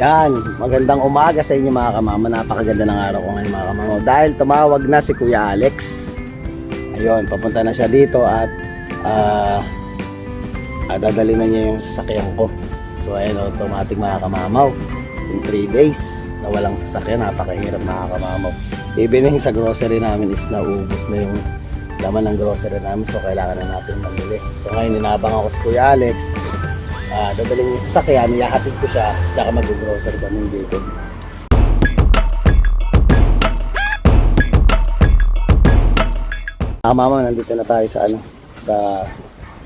Yan, magandang umaga sa inyo mga kamama. Napakaganda ng araw ko ngayon mga kamama. Dahil tumawag na si Kuya Alex. Ayun, papunta na siya dito at dadali na niya yung sasakyan ko. So ayun, automatic mga kamamaw. In 3 days na walang sasakyan, napakahirap mga kamamaw. Even yung sa grocery namin is naubos na yung laman ng grocery namin. So kailangan na natin mamili. So ngayon, inabang ako si Kuya Alex. Dadalhin yung sasakyan, ihahatid ko siya, tsaka mag-grocery kami dito. Mama, nandito na tayo sa sa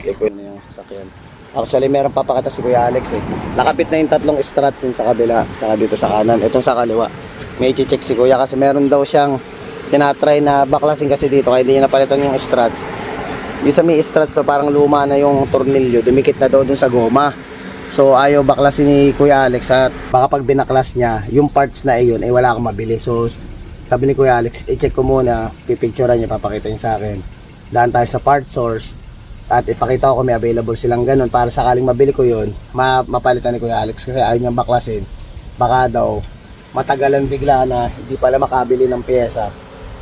likod na yung sasakyan. Actually, meron papakita si Kuya Alex eh. Nakapit na yung tatlong struts din sa kabila, tsaka dito sa kanan, itong sa kaliwa. May i-check si Kuya kasi meron daw siyang tinatry na baklasin kasi dito, kaya hindi niya napalitan yung struts. Yung sa may struts, so parang luma na yung tornilyo, dumikit na daw dun sa goma. So ayaw baklasin ni Kuya Alex at baka pag binaklas niya, yung parts na iyon ay wala akong mabili. So sabi ni Kuya Alex, i-check ko muna, pipicturean niya, papakita niya sa akin. Daan tayo sa part source at ipakita ko kung may available silang ganun para sakaling mabili ko yun, mapalitan ni Kuya Alex kasi ayaw niyang baklasin. Baka daw matagalan bigla na hindi pala makabili ng pyesa,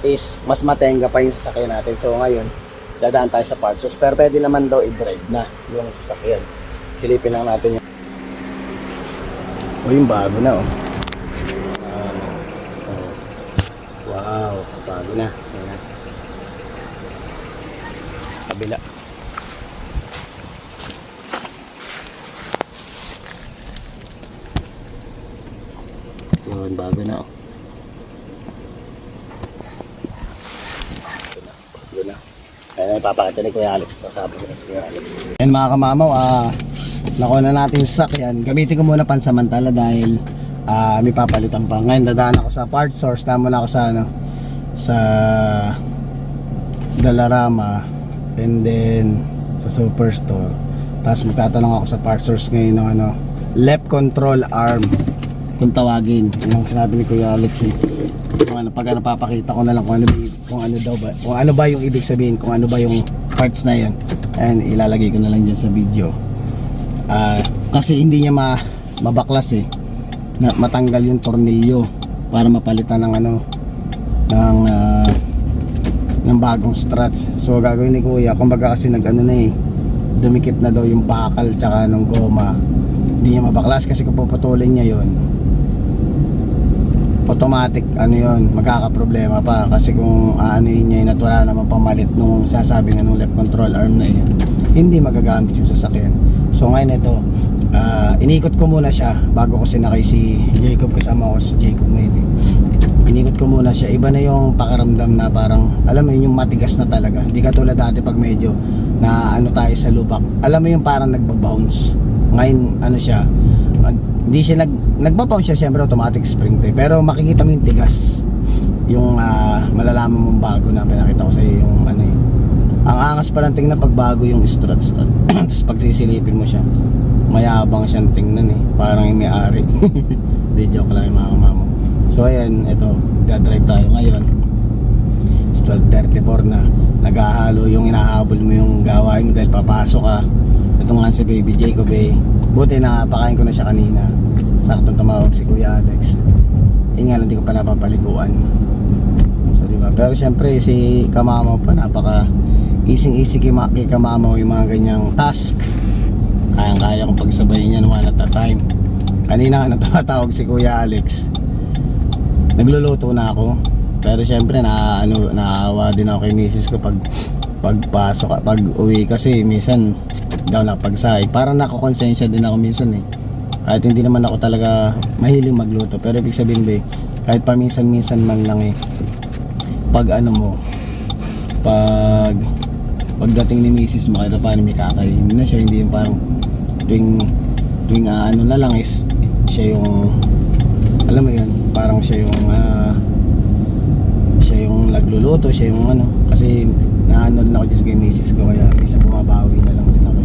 is mas matenga pa yung sasakyan natin. So ngayon dadaan tayo sa parts. So, pero pwede naman daw i-drive na yung sasakyan. Silipin lang natin yung yung bago na oh. Wow, bago na. Ayan na. Kabila. Yun, bago na oh. Bago na. Ayan, ipapakita ni Kuya Alex. Sabi ko na si Kuya Alex. Ayan mga kamamaw, nakuha na natin yung sasakyan. Gamitin ko muna pansamantala dahil may papalitan pa. Ngayon dadaan ako sa part source. Daan muna ako sa sa Dalarama and then sa Superstore. Tapos magtatanong ako sa part source ngayon ng left control arm kung tawagin. Yung sinabi ni Kuya Alex eh. Pag napapakita ko na lang kung ano ba yung ibig sabihin, kung ano ba yung parts na yan. Ayan, ilalagay ko na lang dyan sa video. Kasi hindi niya mabaklas eh, na matanggal yung tornilyo para mapalitan ng ng bagong struts. So gagawin ni Kuya, kumbaga kasi dumikit na daw yung bakal tsaka ng goma, hindi niya mabaklas kasi kung puputulin niya yon, automatic magkakaproblema pa kasi kung aanuhin niya yun at wala naman pamalit nung sasabing left control arm na yun, hindi magagamit yung sasakyan. So ngayon ito, inikot ko muna siya bago ko sinakay si Jacob, kasama ko si Jacob ngayon eh. Inikot ko muna siya, iba na yung pakiramdam na parang, alam mo yun, yung matigas na talaga. Hindi katulad dati pag medyo na tayo sa lubak, alam mo yung parang nagbabounce. Ngayon siya, hindi siya nagbabounce siya, syempre automatic spring to, pero makikita mo yung tigas, yung malalaman mong bago na pinakita ko sa iyo yung ang angas pa lang tingnan pag bago yung struts. Tapos pag sisilipin mo siya, mayabang siyang tingnan eh, parang yung may-ari. Hindi, joke lang yung mga kamamo. So ayan, ito, dadrive tayo ngayon. It's 12:34 na, naghahalo yung inahabol mo yung gawain mo dahil papasok ka. Ito nga si baby Jacob eh, buti na pakain ko na siya kanina. Saktong tumawag si Kuya Alex. Nga lang, hindi ko pa napapaliguan. So diba, pero syempre si kamamaw pa, napaka easy kay kamamaw yung mga ganyang task. Kayang-kaya kong pagsabayin yan one at a time. Kanina tumatawag si Kuya Alex, nagluluto na ako, pero syempre naawa din ako kay misis ko pag uwi kasi minsan daw nakapagsaing. Parang nakakonsensya din ako minsan eh, kahit hindi naman ako talaga mahiling magluto. Pero ibig sabihin ba, kahit paminsan-minsan man lang eh, pagdating ni misis mo, kahit paano may kakainin na siya, hindi yung parang tuwing na lang is siya yung, alam mo yun, parang siya yung nagluluto, siya yung kasi rin ako dyan kay misis ko, kaya isa bumabawi na lang din ako.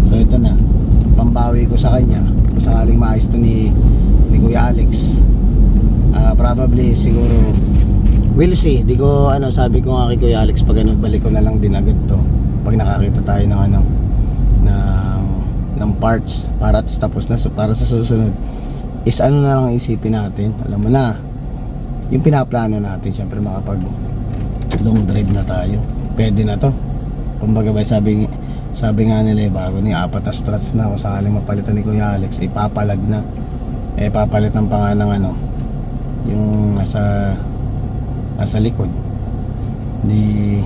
So ito na, pambawi ko sa kanya kung sakaling maayos to ni Kuya Alex. Probably siguro we'll see. Di ko sabi ko nga kay Kuya Alex, pag balik ko na lang din agad to pag nakakita tayo ng parts para tapos na para sa susunod is ano na lang isipin natin, alam mo na, yung pinaplano natin, syempre makapag long drive na tayo, pwede na to. Kumbaga ba, sabi nga nila, bago ni apat na struts na, kung sakaling mapalitan ni Kuya Alex, ipapalag na, papalitan pa nga ng ano, yung nasa likod, di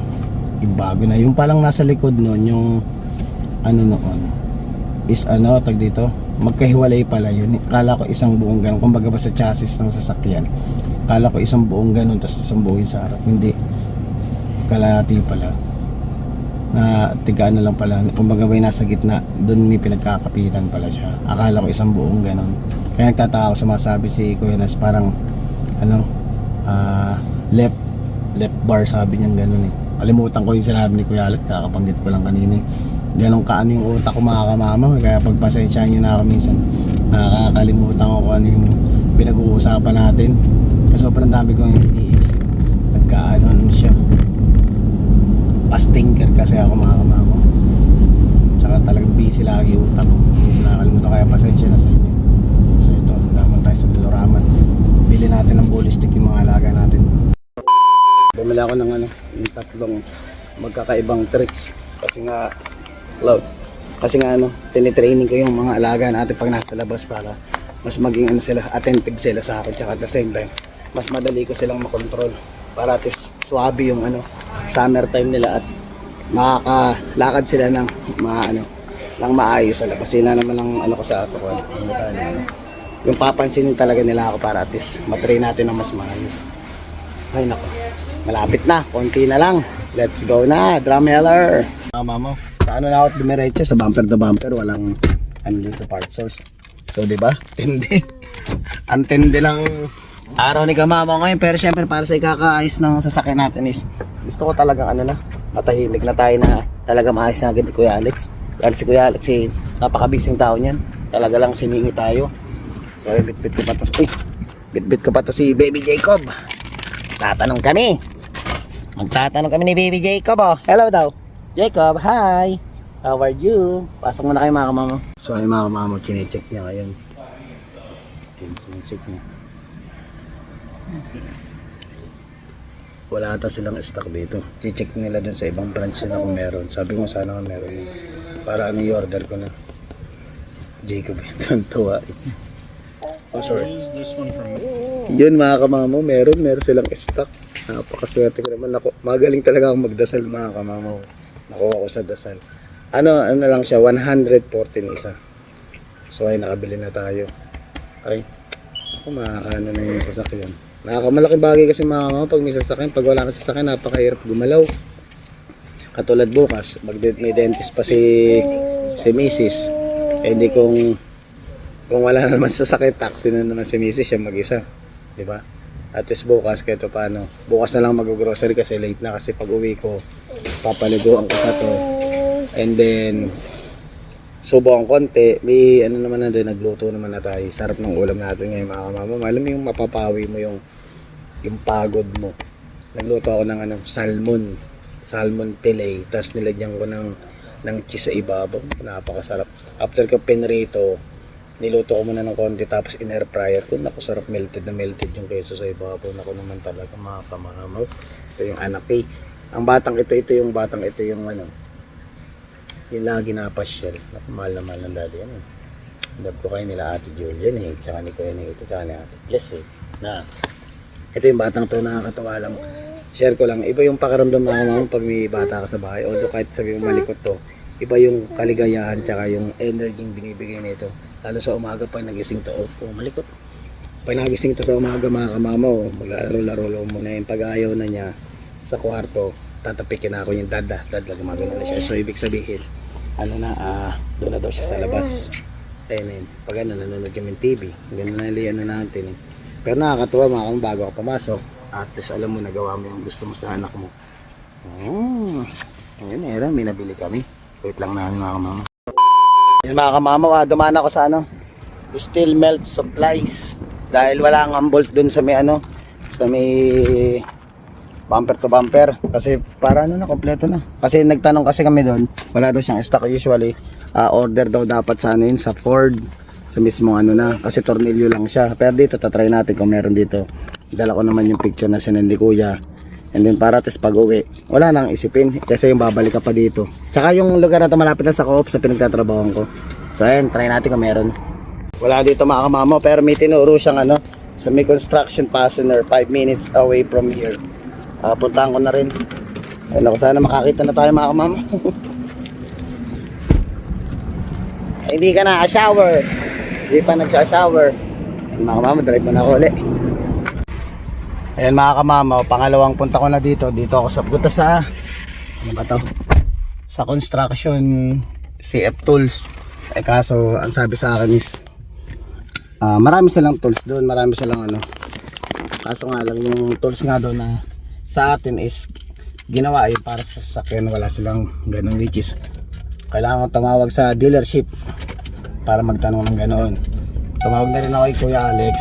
yung bago na, yung palang nasa likod noon, yung ano noon is ano, tag dito, magkahiwalay pala yun. Kala ko isang buong ganun, kumbaga ba sa chassis ng sasakyan, kala ko isang buong ganun, tapos isang buong sa harap, hindi, kalahati pala na tigaan na lang pala, kumbaga ba nasa gitna, doon may pinagkakapitan pala siya. Akala ko isang buong ganun, kaya nagtataka ako, sumasabi si Kuya Nas parang ano, left bar, sabi niyan ganun eh. Kalimutan ko yung sinabi ni Kuya Alex, kakabanggit ko lang kanina eh. Ganun kaano yung utak ko mga kamama, kaya pagpasensyahan nyo na ako minsan, nakakalimutan ko kung ano yung pinag-uusapan natin kasi sobrang dami kong iniisip, nagkaano siya, pastinker kasi ako mga kamama, tsaka talagang busy lagi utak ko, busy nakakalimutan, kaya pasensya na sa inyo. So ito, daman tayo sa Doloraman, bili natin ng bully stick yung mga alaga natin. Bumili ako ng ano, yung tatlong magkakaibang tricks kasi nga tinitraining ko yung mga alaga natin pag nasa labas para mas maging ano sila, attentive sila sa akin, tsaka at the same time mas madali ko silang makontrol para at least swabe yung ano, summer time nila at makakalakad sila ng ng maayos sa labas. Sila naman ang ano ko sa aso ko, yung papansinin talaga nila ako para at least matrain natin ng mas maayos. Ay nako, malapit na, konti na lang, let's go na, drumheller. Mama mo, sa ano na ako dumiretso, sa bumper to bumper, walang ano dito, part source. So diba, tindi ang tindi lang araw ni Kamama ngayon. Pero syempre para sa ikakaayos ng sasakyan natin is gusto ko talagang ano na, matahimik na tayo na talaga maayos na agad ni Kuya Alex. Dahil si Kuya Alex napakabising tao niyan, talaga lang siningi tayo. So bitbit ko pa to si Baby Jacob. Magtatanong kami ni Baby Jacob, oh. Hello daw Jacob, hi, how are you? Pasok muna kayo mga kamama. So ay mga kamama, chinecheck niya ngayon. Chinecheck niya, wala ata silang stock dito. I-check nila dun sa ibang branch na kung meron. Sabi ko sana kung meron yun, para ano i-order ko na. Jacob, ito tuwa. Oh sorry, this one from yun mga kamamo, meron silang stock. Napakaswerte ko naman. Magaling talaga akong magdasal mga kamamo. Nakuha ko sa dasal. Ano lang siya, 114 isa. So ay nakabili na tayo. Ay, ako makakaano na yung sasakyan. Nakakamalaking bagay kasi mga kamamo pag may sasakyan. Pag wala kang sasakyan, napakahirap gumalaw. Katulad bukas, may dentist pa si Mrs. Eh hindi kung wala naman sasakyan, taxi na naman si Mrs. siya mag-isa, di ba? At least bukas kahit paano, bukas na lang mag-grocery kasi late na, kasi pag uwi ko papaliguan ko pa to, and then subo ang konti, may ano naman na din, nagluto naman na tayo. Sarap ng ulam natin ngayon mga kamama. Alam mo yung mapapawi mo yung pagod mo. Nagluto ako ng salmon fillet, tapos nilagyan ko ng cheese sa ibabaw. Napakasarap. After ko pinrito, niluto ko muna ng konti, tapos in air fryer ko. Naku, sarap, melted yung keso sa ibabaw. Naku naman talaga mga kamamaw. Ito yung anapi. Ang batang ito yung yung lagi napasyal. Naku, mahal na mahal ng daddy yan eh. Love ko kayo nila Ate Julian eh, tsaka ni Kuya Nito, tsaka ni Ate Bless eh. Na ito yung batang to, nakakatawa lang. Share ko lang, iba yung pakiramdam mga kamamaw pag may bata ka sa bahay. Although kahit sabi mo malikot to, iba yung kaligayahan tsaka yung energy yung binibigay nito. Lalo sa umaga pag nagising to, malikot. Pag nagising to sa umaga mga kamamaw, maglaro-laro muna yung pag ayaw na niya sa kwarto, tatapikin na ako yung dad gumagano na siya. So ibig sabihin, doon na daw siya sa labas. Ayun, pag nanonood kami ng TV, ganun na liyan natin eh. Pero nakakatuwa mga kamamaw, bago ako pumasok, at least alam mo, nagawa mo yung gusto mo sa anak mo. Ayun, may nabili kami. Wait lang na mga kamamaw. Yan mga kamamaw, dumaan ako sa steel melt supplies dahil wala ang bolt dun sa may bumper to bumper, kasi para na kompleto na. Kasi nagtanong kasi kami doon, wala daw siyang stock. Usually order daw dapat sa sa Ford sa mismong ano na, kasi tornilyo lang siya. Pero dito tatry natin kung meron dito. Dala ko naman yung picture na sinend ni kuya. And then para test pag uwi, wala nang isipin kasi yung babalik ka pa dito. Tsaka yung lugar na to malapit na sa co-op sa pinagtatrabahoan ko. So ayan, try natin kung meron. Wala dito mga kamamo, pero may tinuro siyang ano, sa may construction fastener 5 minutes away from here. Puntahan ko na rin. Ayun ako, sana makakita na tayo mga kamamo. Hindi ka na shower. Hindi pa nagsa-shower. Mga kamamo, drive mo na ako ulit. Ayan mga kamamo, pangalawang punta ko na dito. Dito ako sa buta sa ano ba to? Sa construction CF tools. Kaso ang sabi sa akin is marami silang tools doon, marami silang ano. Kaso nga lang yung tools nga doon na sa atin is ginawa ay para sa sasakyan, wala silang ganun, which is kailangan tumawag sa dealership para magtanong ng ganoon. Tumawag na rin ako kay Kuya Alex.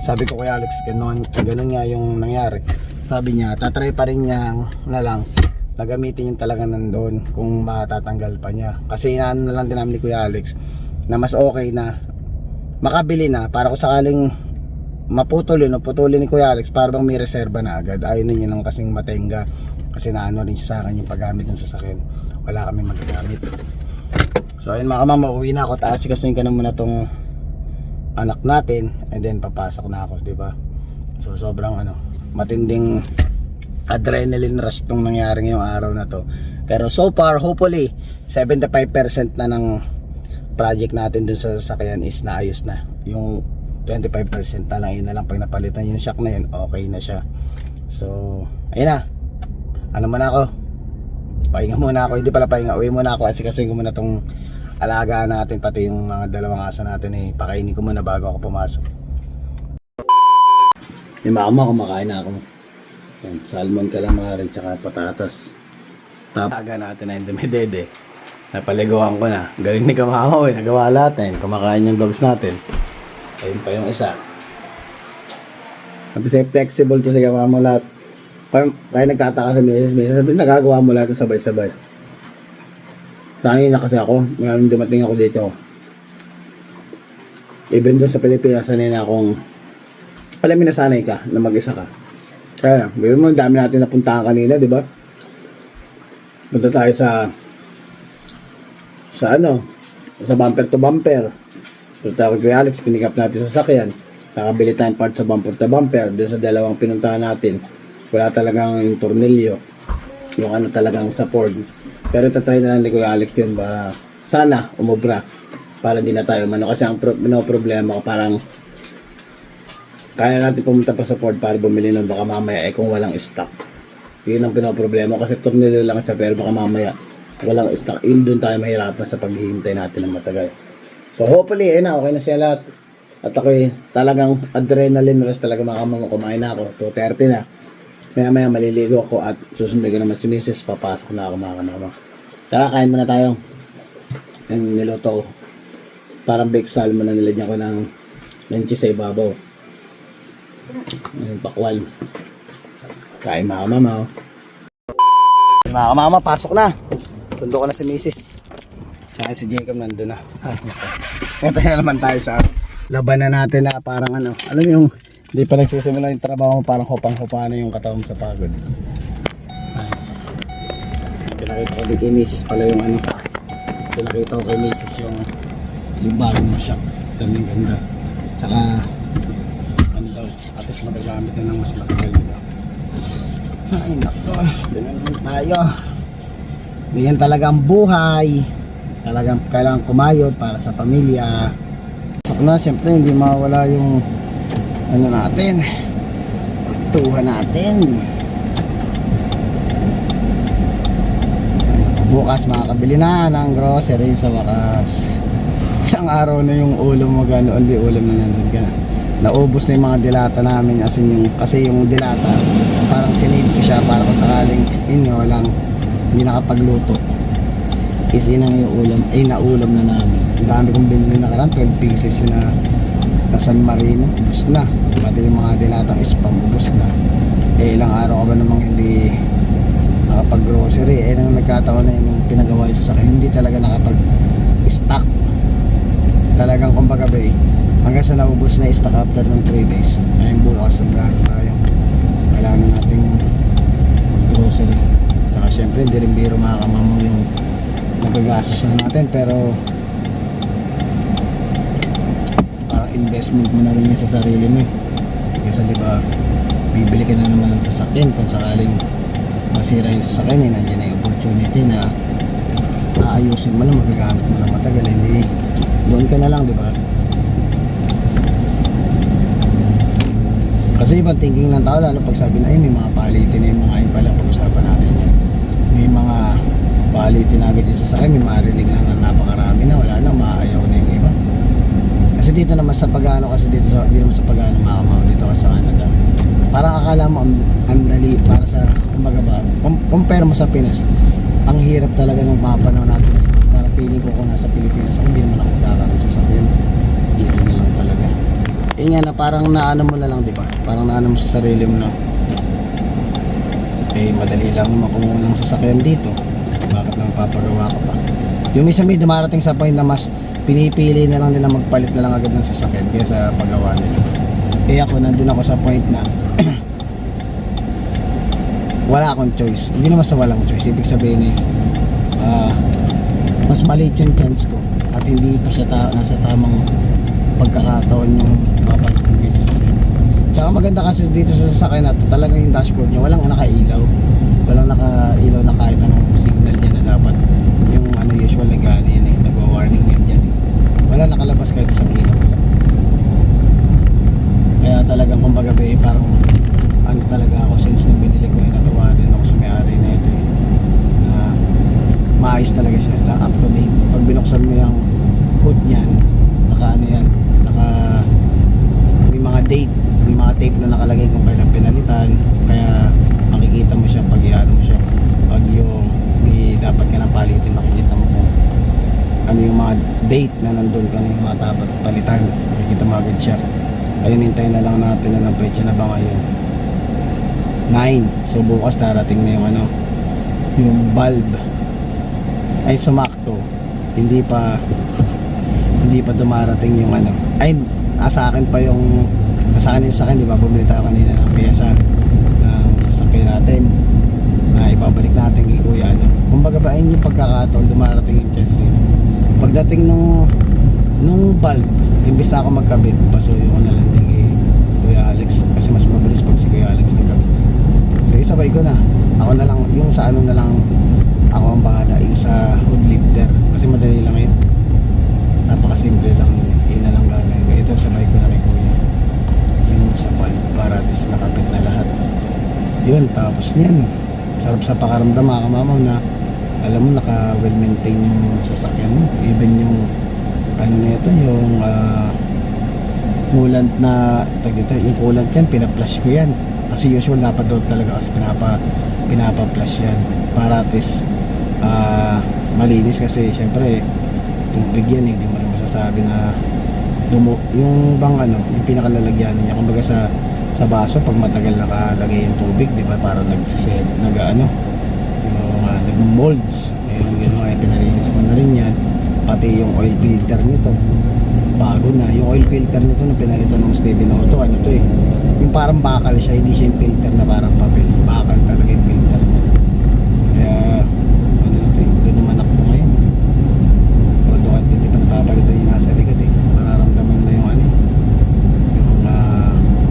Sabi ko kay Alex, ganun nga yung nangyari. Sabi niya, tatry pa rin niya na lang nagamitin yung talaga nandun kung matatanggal pa niya. Kasi inaano na lang din namin ni Kuya Alex na mas okay na makabili na para kung sakaling maputulin o putulin ni Kuya Alex para bang may reserba na agad. Ayaw ninyo nang kasing matenga kasi naano rin siya sa akin yung paggamit ng sasakyan. Wala kami magagamit. So ayun mga kamama, uwi na ako. Taas-ikasuin ka na muna tong anak natin and then papasok na ako, diba? So sobrang ano, matinding adrenaline rush tong nangyari ngayong araw na to. Pero so far, hopefully 75% na ng project natin dun sa sasakyan is naayos na. Yung 25% na lang, yun na lang pag napalitan yung shock na yun, okay na siya. So ayun na, ano muna ako, pahinga muna ako. Hindi pala pahinga, uwi muna ako kasi ko muna tong alagaan natin, pati yung mga dalawang aso natin pakainin ko muna bago ako pumasok. Yung mama, kumakain na ako. Yan, salmon calamari tsaka patatas. Tapaga natin na yung dumidede. Napaliguan ko na. Galing ni kamama, nagawa lahat. Kumakain yung dogs natin. Ayun pa yung isa. Sabi sa'yo, flexible to sa kamama lahat. Parang tayo nagtataka sa misis. Sabi, nagagawa mo lahat sabay-sabay. Sanay na kasi ako, ngayon dumating ako dito. Even doon sa Pilipinas, sanay na akong, alam mo na sanay ka, na mag-isa ka. Kaya, bigyan mo, dami natin napuntahan kanina, di ba? Punta tayo sa ano, sa bumper to bumper. Punta tayo kay Alex, pinikap natin sa sakyan. Nakabili tayong part sa bumper to bumper. Doon sa dalawang pinuntahan natin, wala talagang yung tornilyo. Yung ano talagang sa Ford. Pero tatry na lang ni Kuya Alex yun para sana umubra para hindi na tayo mano. Kasi ang problema ko parang kaya natin pumunta pa sa Ford para bumili nun, baka mamaya kung walang stock. Yun ang pinoproblema kasi tornilyo lang siya pero baka mamaya walang stock. Yun doon tayo mahirapan sa paghihintay natin ng matagal. So hopefully na okay na siya lahat. At ako'y talagang adrenaline rush talaga, mga kumain na ako 2:30 na. Maya maliligo ako at susunod ko naman si Mrs. Papasok na ako mga kamama. Tara, kain muna tayo. Yung niluto ko. Parang baked salmon na nilagyan ko ng cheese sa ibabaw. Yung pakwal. Kain mga kamama. Mga kamama, pasok na. Sundo ko na si Mrs. Saka si Jacob nandun na. Ito na naman tayo sa labanan natin na parang ano. Alam mo yung hindi pa nagsisimula yung trabaho mo, parang hupang-hupa na yung katawan sa pagod. Pinakita ko din kay Mrs. pala yung ano. Pinakita ko kay Mrs. yung bagong shock. Saan yung ganda. Tsaka ano daw, at least magagamit na ng mas matagal, diba? Ay nako, naman tayo. Ganyan talaga ang buhay. Talagang kailangan kumayod para sa pamilya. Pasok na, syempre hindi mawala yung ano natin, tuhan natin. Bukas makakabili na ng grocery sa wakas. Isang araw na yung ulam mo gano'n, di ulam na nandun ka. Naubos na yung mga dilata namin kasi yung dilata parang sinave ko siya para kung sakaling hindi nakapagluto is inang yung ulam, naulam na namin. Ang dami kong binili na karang 12 pieces yun na San Marino, ubus na. Pati yung mga dilatang spam, ubus na. Ilang araw ka ba namang hindi nakapag-grocery? Nang nagkataon na yung pinagawa yung sasakyan, hindi talaga nakapag-stock. talagang kumbaga ba hanggang sa naubos na stock after ng 3 days. Ngayon bukas sabrahan tayo, kailangan nating grocery. Saka syempre hindi rin biro mga kamamo yung nagagastos na natin, pero investment mo na rin yun sa sarili mo kasi di ba bibili ka na naman ng sasakyan kung sakaling masira yung sasakyan nandiyan na yung opportunity na aayusin mo lang, magagamit mo lang matagal, hindi doon ka na lang, di ba? Kasi ibang thinking ng tao, lalo pag sabi na ay may mga palitin na yung mga yun pala, pag-usapan natin yan, may mga palitin agad yung sasakyan, may marinig lang na napakarami na, wala lang, maayaw na yung iba. Kasi dito naman sa pag-ano, kasi dito sa, hindi naman sa pag-ano makamaw dito kasi sa Canada, parang akala mo ang dali para sa, kumbaga ba, compare mo sa Pinas, ang hirap talaga ng mga panahon natin. Para feeling ko kung nasa Pilipinas ako, hindi naman ako kakaroon sa sasakyan, dito na lang talaga. Nga na parang naano mo na lang, di ba? Parang naano mo sa sarili mo na madali lang naman kung walang sasakyan dito, bakit lang papagawa ka pa? Yung isa may dumarating sa point na mas pinipili na lang nila magpalit na lang agad ng sasakyan kaysa paggawa nila. Ako nandun ako sa point na wala akong choice. Hindi naman sa walang choice, ibig sabihin mas maliit yung chance ko at hindi pa siya nasa tamang pagkakataon yung papalit ko yung sasakyan. Tsaka maganda kasi dito sa sasakyan na to, talaga yung dashboard niya walang nakailaw, walang nakailaw na kahit anong signal niya na dapat yung usual na gani yan nagwa-warning yan dyan wala nakalabas kahit isang ilaw wala. Kaya talagang kumbaga parang ano talaga ako since nung binili ko natuwa din ako sa may-ari na ito na maayos talaga siya, up to date. Pag binuksan mo yung hood niyan, may mga tape na nakalagay kung kailan pinalitan, kaya makikita mo siya pag iano mo siya, pag yung may dapat ka ng palitin, makikita mo kung ano yung mga date na nandun, kung ano yung mga dapat palitan, makikita mo agad siya. Ayun, hintayin na lang natin na ng petsa na ba ngayon 9, so bukas darating na yung yung bulb ay sumakto, hindi pa dumarating yung sa akin pa yung sasakyan, di ba? Bumili tayo kanina ng piyesa ng sasakyan natin na ibabalik natin kay kuya kumbaga ba ayun yung pagkakataon dumarating yung chest pagdating nung bulb, imbis na ako magkabit, pasuyo ko na lang din kay kuya Alex kasi mas mabilis pag si kuya Alex nagkabit. So isabay ko na, ako na lang yung sa na lang ako ang bahala, yung sa hood lifter kasi madali lang yun, napakasimple lang yun na lang gagawin ko. Ito sabay ko na kay kuya yung sa bulb para at least nakapit na lahat yun. Tapos niyan, sarap sa pakaramdam mga kamamaw na alam mo naka well maintain yung sasakyan mo, even yung na ito, yung coolant na yung coolant yan, pinaplush ko yan kasi usual dapat doon talaga kasi pinapa-flush yan para at least malinis kasi syempre tubig yan hindi mo rin masasabi na yung bang yung pinakalalagyan niya kumbaga sa baso pag matagal nakalagay yung tubig, di ba, para nag-molds yung gano'n, pinalinis ko na rin yan, pati yung oil filter nito bago na, yung oil filter nito na pinalitan ng Steven Auto, yung parang bakal siya, hindi siya yung filter na parang papel, bakal talaga yung filter niya. Kaya gano'n manak ko ngayon, although kahit hindi pa napapalitan yung nasa likod mararamdaman mo yung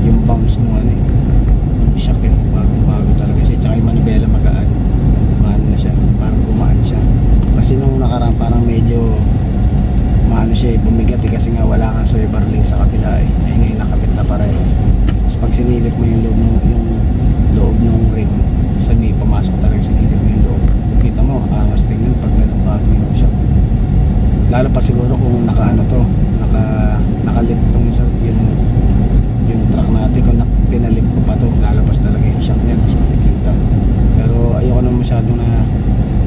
yung bounce ng yung shock bago talaga siya, tsaka yung manibela magaan, na siya, parang gumaan siya kasi nung nakaraan parang medyo siya bumigat kasi nga wala nga swivel link sa kabila ngayon nakabit na parehas. Tapos pag sinilip mo yung loob ng rim sa may pumasok talaga, sinilip mo yung loob, kita mo angas tingnan pag ganun bago yung siya, lalo pa siguro kung nakalip tong yung truck natin, kung pinalip ko pa to lalabas talaga yung shock niya, mas makikita. Pero ayoko naman masyado na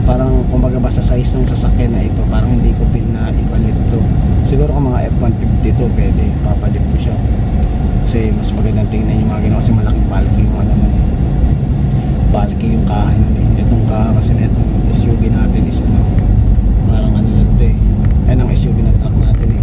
parang kumbaga ba sa size ng sasakyan na ito, parang hindi ko feel na ipalip to. Siguro kung mga F-150 to pwede, papalip ko siya kasi mas magandang tingnan yung mga gano'n kasi malaking bulky yung bulky yung kaha itong kaha kasi na itong SUV natin is parang lang to ang SUV ng truck natin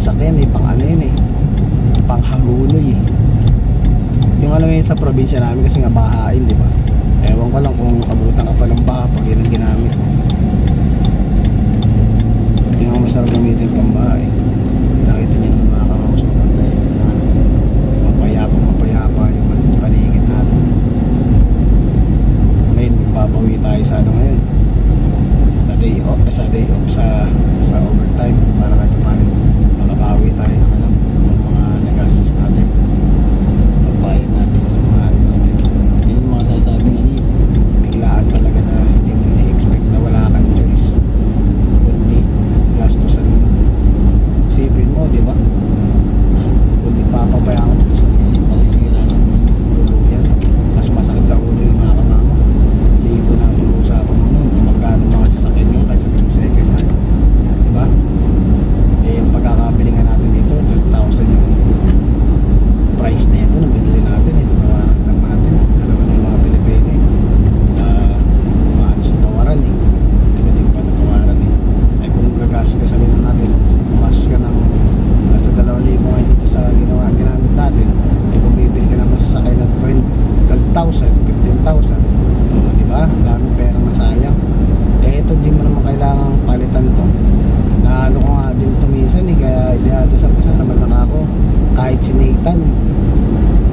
sasakyan pang ano yun pang haguloy yung alam mo yun sa probinsya namin kasi nga bahain, di ba? Ewan ko lang kung abutan ka pa ng baha pag yun ang ginamit. Hindi naman masarap gamitin pang bahay. Nakita niyo naman mga kamamos na pantay mapayapa yung paligid natin. Ngayon papawi tayo sa ano ngayon, sa day off sa overtime para kahit paano makabawi tayo ng ano, ng mga nagastos natin, pagbayad natin sa mga ano natin. Yun yung mga sasabi nga niyo, biglaan talaga na hindi mo ina-expect na wala kang choice kundi gastusan mo. Isipin mo, di ba? Kundi papabayaan ko masisira ng tuluyan, mas masakit sa ulo yung mga kamama. Libo na pag-uusapan mo nun kung magkano mga sasakyan nyo kaysa yung second hand, di ba? Yung pagkakabili nga natin dito 12,000 yung price na ito nang binili natin tawaran lang natin alam mo na yung mga Pilipino maano sa tawaran iba din pa na tawaran kung gagas ka sabihin natin mas ka ng nasa 2,000 ngayon dito sa ginamit natin kung bibili ka naman sa sakay na 12,000, 15,000 di ba? Ang daming perang nasayang ito di mo naman kailangang palitan to. Naano ko nga din tumisan kaya idadasal ko sana naman lang ako kahit si Nathan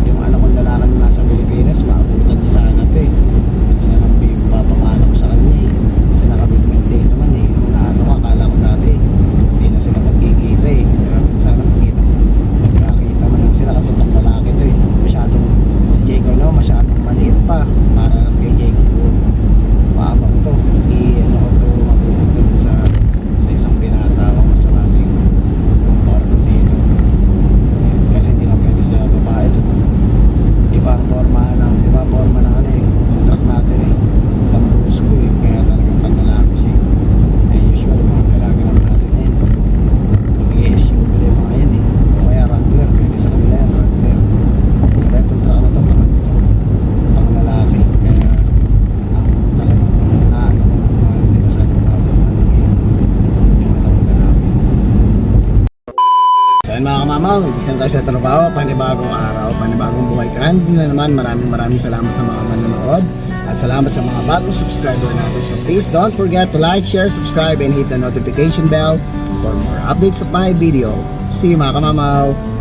yung anak kong lalaki na nasa Pilipinas maabutan niya sana ito ito na lang papamana ko sa kanya kasi naka-maintain naman nung naano ko akala ko dati hindi na sila magkikita kaya sana magkakita man lang sila kasi pang lalaki ito masyadong si Jacob masyadong maliit pa para kay Jacob ko paabang to ano ko to mapupunta din sa isang binata o sa ating ordo dito kasi hindi na pwede sa babae ito ibang forma ng ano yung truck natin pang brusko kaya talagang panlalaki siya usually mga dalaga naman natin mag-SUV na yung mga yan o kaya Wrangler pwede sa kanila yan Wrangler pero itong truck na to pang ano to pang lalaki kaya ang talagang naano kung ano dito sa ano yan mga kamamaw, dito tayo sa trabaho, panibagong araw, panibagong buhay. Kandi na naman, maraming salamat sa mga manonood at salamat sa mga bagong subscriber natin. So please don't forget to like, share, subscribe and hit the notification bell for more updates of my video. See you mga kamamaw!